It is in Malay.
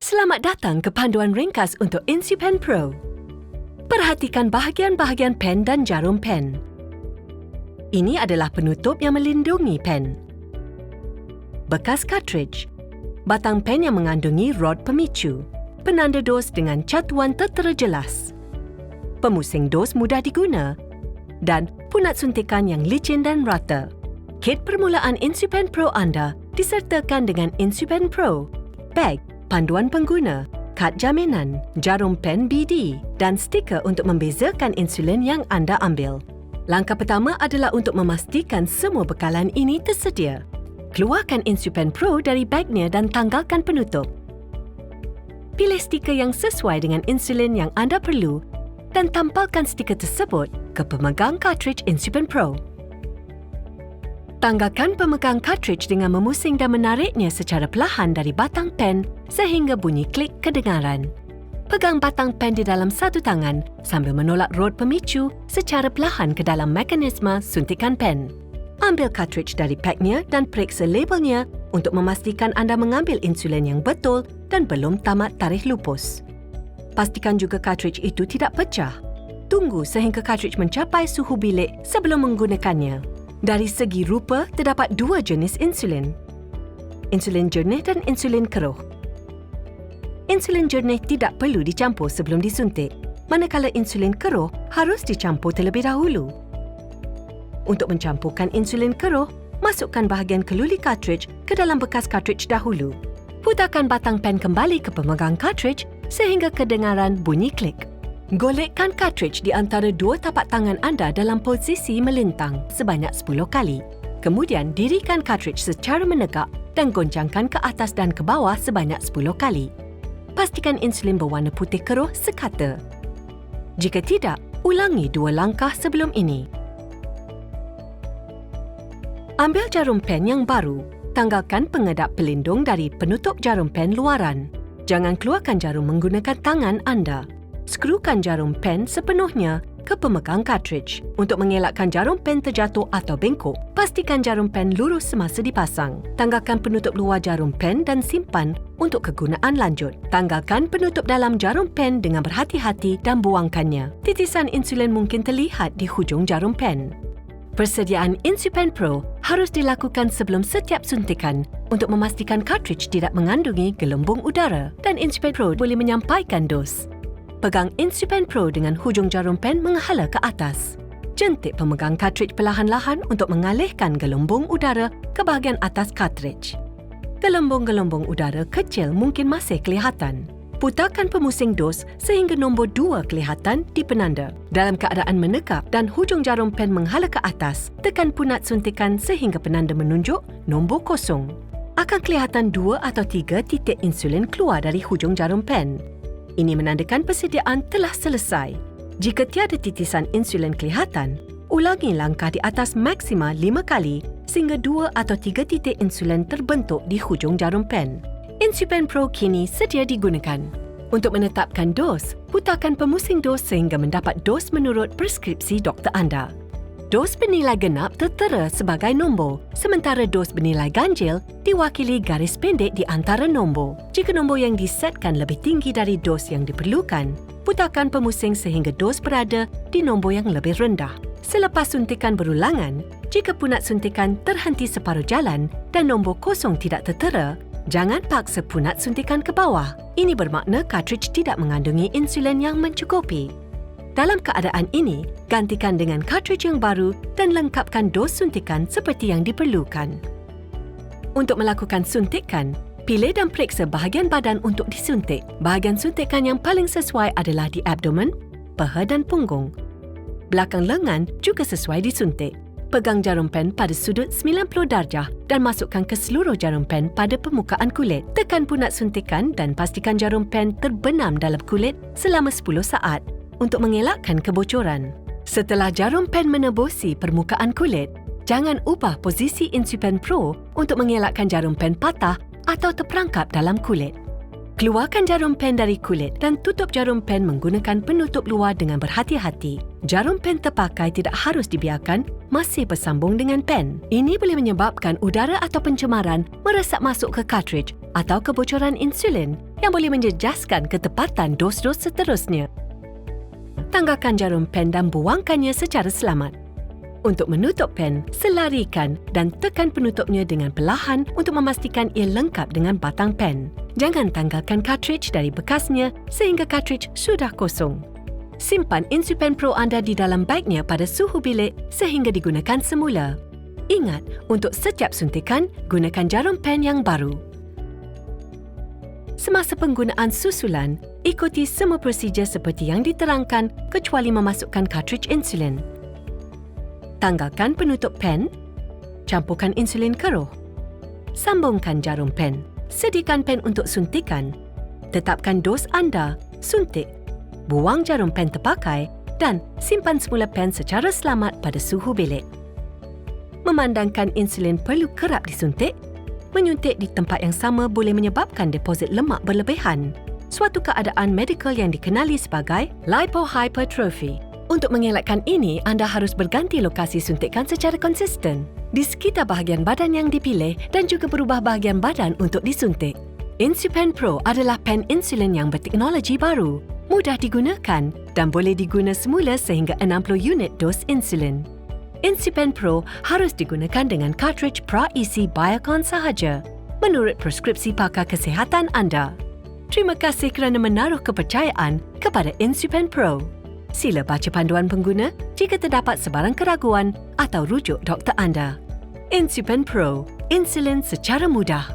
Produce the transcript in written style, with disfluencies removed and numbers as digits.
Selamat datang ke panduan ringkas untuk InSupen Pro. Perhatikan bahagian-bahagian pen dan jarum pen. Ini adalah penutup yang melindungi pen. Bekas cartridge. Batang pen yang mengandungi rod pemicu. Penanda dos dengan catuan tertera jelas. Pemusing dos mudah diguna. Dan punat suntikan yang licin dan rata. Kit permulaan InSupen Pro anda disertakan dengan InSupen Pro, beg, panduan pengguna, kad jaminan, jarum pen BD dan stiker untuk membezakan insulin yang anda ambil. Langkah pertama adalah untuk memastikan semua bekalan ini tersedia. Keluarkan InSupen Pro dari bagnya dan tanggalkan penutup. Pilih stiker yang sesuai dengan insulin yang anda perlu dan tampalkan stiker tersebut ke pemegang cartridge InSupen Pro. Tanggalkan pemegang cartridge dengan memusing dan menariknya secara perlahan dari batang pen sehingga bunyi klik kedengaran. Pegang batang pen di dalam satu tangan sambil menolak rod pemicu secara perlahan ke dalam mekanisme suntikan pen. Ambil cartridge dari paknya dan periksa labelnya untuk memastikan anda mengambil insulin yang betul dan belum tamat tarikh lupus. Pastikan juga cartridge itu tidak pecah. Tunggu sehingga cartridge mencapai suhu bilik sebelum menggunakannya. Dari segi rupa, terdapat dua jenis insulin. Insulin jernih dan insulin keruh. Insulin jernih tidak perlu dicampur sebelum disuntik, manakala insulin keruh harus dicampur terlebih dahulu. Untuk mencampurkan insulin keruh, masukkan bahagian keluli cartridge ke dalam bekas cartridge dahulu. Putarkan batang pen kembali ke pemegang cartridge sehingga kedengaran bunyi klik. Golekkan cartridge di antara dua tapak tangan anda dalam posisi melintang sebanyak 10 kali. Kemudian dirikan cartridge secara menegak dan goncangkan ke atas dan ke bawah sebanyak 10 kali. Pastikan insulin berwarna putih keruh sekata. Jika tidak, ulangi 2 langkah sebelum ini. Ambil jarum pen yang baru. Tanggalkan pengedap pelindung dari penutup jarum pen luaran. Jangan keluarkan jarum menggunakan tangan anda. Skrukan jarum pen sepenuhnya ke pemegang cartridge. Untuk mengelakkan jarum pen terjatuh atau bengkok, pastikan jarum pen lurus semasa dipasang. Tanggalkan penutup luar jarum pen dan simpan untuk kegunaan lanjut. Tanggalkan penutup dalam jarum pen dengan berhati-hati dan buangkannya. Titisan insulin mungkin terlihat di hujung jarum pen. Persediaan InSupen Pro harus dilakukan sebelum setiap suntikan untuk memastikan cartridge tidak mengandungi gelembung udara dan InSupen Pro boleh menyampaikan dos. Pegang InSupen Pro dengan hujung jarum pen menghala ke atas. Jentik pemegang cartridge perlahan-lahan untuk mengalihkan gelembung udara ke bahagian atas cartridge. Gelembung-gelembung udara kecil mungkin masih kelihatan. Putarkan pemusing dos sehingga nombor 2 kelihatan di penanda. Dalam keadaan menekap dan hujung jarum pen menghala ke atas, tekan punat suntikan sehingga penanda menunjuk nombor 0. Akan kelihatan 2 atau 3 titik insulin keluar dari hujung jarum pen. Ini menandakan persediaan telah selesai. Jika tiada titisan insulin kelihatan, ulangi langkah di atas maksima 5 kali sehingga 2 atau 3 titik insulin terbentuk di hujung jarum pen. InSupen Pro kini sedia digunakan. Untuk menetapkan dos, putarkan pemusing dos sehingga mendapat dos menurut preskripsi doktor anda. Dos bernilai genap tertera sebagai nombor, sementara dos bernilai ganjil diwakili garis pendek di antara nombor. Jika nombor yang disetkan lebih tinggi dari dos yang diperlukan, putarkan pemusing sehingga dos berada di nombor yang lebih rendah. Selepas suntikan berulangan, jika punat suntikan terhenti separuh jalan dan nombor 0 tidak tertera, jangan paksa punat suntikan ke bawah. Ini bermakna cartridge tidak mengandungi insulin yang mencukupi. Dalam keadaan ini, gantikan dengan cartridge yang baru dan lengkapkan dos suntikan seperti yang diperlukan. Untuk melakukan suntikan, pilih dan periksa bahagian badan untuk disuntik. Bahagian suntikan yang paling sesuai adalah di abdomen, paha dan punggung. Belakang lengan juga sesuai disuntik. Pegang jarum pen pada sudut 90 darjah dan masukkan ke seluruh jarum pen pada permukaan kulit. Tekan punat suntikan dan pastikan jarum pen terbenam dalam kulit selama 10 saat. Untuk mengelakkan kebocoran. Setelah jarum pen menebusi permukaan kulit, jangan ubah posisi InSupen Pro untuk mengelakkan jarum pen patah atau terperangkap dalam kulit. Keluarkan jarum pen dari kulit dan tutup jarum pen menggunakan penutup luar dengan berhati-hati. Jarum pen terpakai tidak harus dibiarkan masih bersambung dengan pen. Ini boleh menyebabkan udara atau pencemaran meresap masuk ke cartridge atau kebocoran insulin yang boleh menjejaskan ketepatan dos-dos seterusnya. Tanggalkan jarum pen dan buangkannya secara selamat. Untuk menutup pen, selarikan dan tekan penutupnya dengan perlahan untuk memastikan ia lengkap dengan batang pen. Jangan tanggalkan cartridge dari bekasnya sehingga cartridge sudah kosong. Simpan InsuPen Pro anda di dalam bagnya pada suhu bilik sehingga digunakan semula. Ingat, untuk setiap suntikan, gunakan jarum pen yang baru. Semasa penggunaan susulan, ikuti semua prosedur seperti yang diterangkan kecuali memasukkan cartridge insulin. Tanggalkan penutup pen, campurkan insulin keruh. Sambungkan jarum pen, sediakan pen untuk suntikan. Tetapkan dos anda, suntik. Buang jarum pen terpakai dan simpan semula pen secara selamat pada suhu bilik. Memandangkan insulin perlu kerap disuntik, menyuntik di tempat yang sama boleh menyebabkan deposit lemak berlebihan, suatu keadaan medikal yang dikenali sebagai lipohypertrophy. Untuk mengelakkan ini, anda harus berganti lokasi suntikan secara konsisten di sekitar bahagian badan yang dipilih dan juga berubah bahagian badan untuk disuntik. InsuPen Pro adalah pen insulin yang berteknologi baru, mudah digunakan dan boleh diguna semula sehingga 60 unit dos insulin. InsuPen Pro harus digunakan dengan cartridge pra-isi Biocon sahaja, menurut preskripsi pakar kesihatan anda. Terima kasih kerana menaruh kepercayaan kepada InsuPen Pro. Sila baca panduan pengguna jika terdapat sebarang keraguan atau rujuk doktor anda. InsuPen Pro, insulin secara mudah.